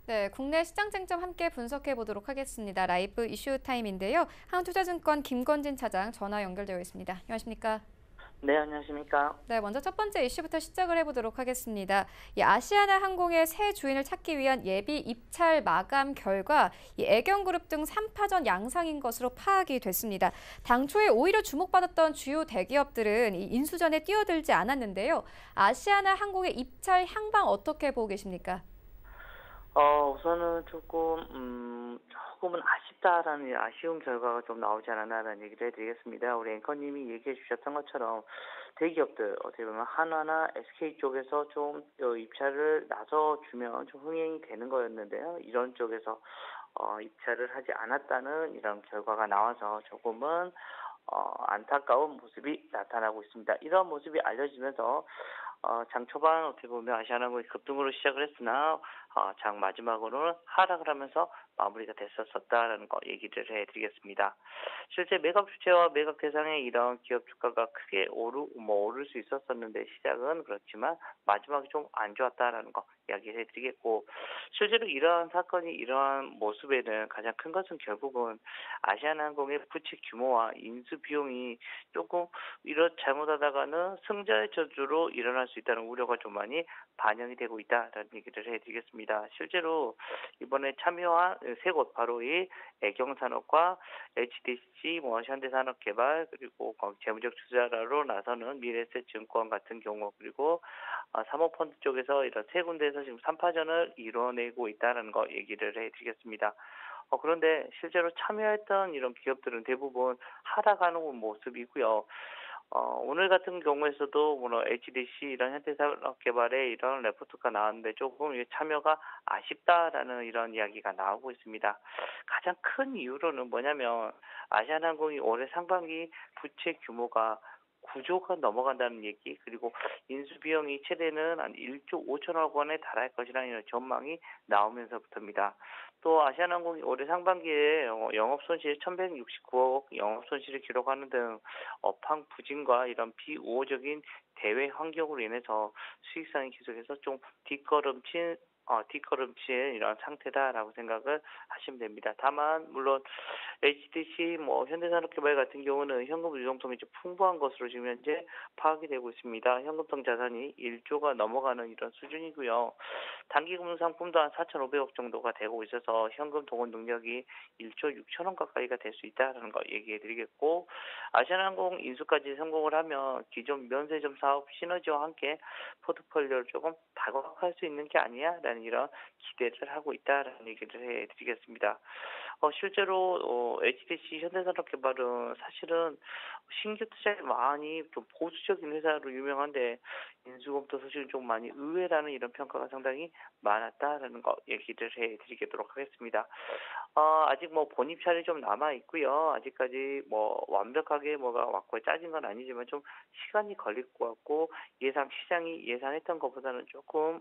네, 국내 시장 쟁점 함께 분석해 보도록 하겠습니다. 라이브 이슈 타임인데요. 한투자증권 김건진 차장 전화 연결되어 있습니다. 안녕하십니까? 네, 안녕하십니까? 네, 먼저 첫 번째 이슈부터 시작을 해보도록 하겠습니다. 이 아시아나 항공의 새 주인을 찾기 위한 예비 입찰 마감 결과 이 애경그룹 등 3파전 양상인 것으로 파악이 됐습니다. 당초에 오히려 주목받았던 주요 대기업들은 이 인수전에 뛰어들지 않았는데요. 아시아나 항공의 입찰 향방 어떻게 보고 계십니까? 우선은 조금은 아쉽다라는 아쉬운 결과가 좀 나오지 않았나라는 얘기를 해드리겠습니다. 우리 앵커님이 얘기해 주셨던 것처럼 대기업들, 어떻게 보면 한화나 SK 쪽에서 좀 입찰을 나서주면 좀 흥행이 되는 거였는데요. 이런 쪽에서 입찰을 하지 않았다는 이런 결과가 나와서 조금은 안타까운 모습이 나타나고 있습니다. 이런 모습이 알려지면서 장 초반 어떻게 보면 아시아나항공이 급등으로 시작을 했으나 장 마지막으로는 하락을 하면서 마무리가 됐었다라는 거 얘기를 해드리겠습니다. 실제 매각 주체와 매각 대상의 이런 기업 주가가 크게 오를 수 있었었는데 시작은 그렇지만 마지막이 좀 안 좋았다라는 거 이야기를 해드리겠고 실제로 이러한 사건이 이러한 모습에는 가장 큰 것은 결국은 아시아나항공의 부채 규모와 인수 비용이 조금 잘못하다가는 승자의 저주로 일어날 수 있다는 우려가 좀 많이 반영이 되고 있다라는 얘기를 해드리겠습니다. 실제로 이번에 참여한 세 곳 바로 이 애경산업과 HDC, 현대산업개발 그리고 재무적 투자로 나서는 미래에셋증권 같은 경우 그리고 사모펀드 쪽에서 이런 세 군데에서 지금 3파전을 이뤄내고 있다는 거 얘기를 해드리겠습니다. 그런데 실제로 참여했던 이런 기업들은 대부분 하락하는 모습이고요. 오늘 같은 경우에서도 HDC 이런 현대산업개발의 이런 레포트가 나왔는데 조금 이 참여가 아쉽다라는 이런 이야기가 나오고 있습니다. 가장 큰 이유로는 뭐냐면 아시아나항공이 올해 상반기 부채 규모가 9조가 넘어간다는 얘기 그리고 인수 비용이 최대는 한 1조 5천억 원에 달할 것이라는 이런 전망이 나오면서부터입니다. 또 아시아나항공이 올해 상반기에 영업 손실 1,169억 영업 손실을 기록하는 등 업황 부진과 이런 비우호적인 대외 환경으로 인해서 수익성이 계속해서 좀 뒷걸음치는 이런 상태다라고 생각을 하시면 됩니다. 다만 물론 HDC 현대산업개발 같은 경우는 현금 유동성이 좀 풍부한 것으로 지금 현재 파악이 되고 있습니다. 현금성 자산이 1조가 넘어가는 이런 수준이고요. 단기 금융 상품도 한 4,500억 정도가 되고 있어서 현금 동원 능력이 1조 6천억 가까이가 될 수 있다라는 거 얘기해 드리겠고 아시아나항공 인수까지 성공을 하면 기존 면세점 사업 시너지와 함께 포트폴리오를 조금 다각화할 수 있는 게 아니냐라는 이런 기대를 하고 있다라는 얘기를 해드리겠습니다. 실제로 HDC 현대산업개발은 사실은 신규 투자에 많이 좀 보수적인 회사로 유명한데 인수검토 소식은 좀 많이 의외라는 이런 평가가 상당히 많았다라는 거 얘기를 해드리도록 하겠습니다. 아직 본입찰이 좀 남아 있고요. 아직까지 완벽하게 뭐가 왔고 짜진 건 아니지만 좀 시간이 걸릴 것 같고 시장이 예상했던 것보다는 조금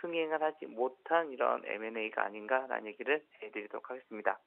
흥행을 하지 못한 이런 M&A가 아닌가라는 얘기를 해드리도록 하겠습니다.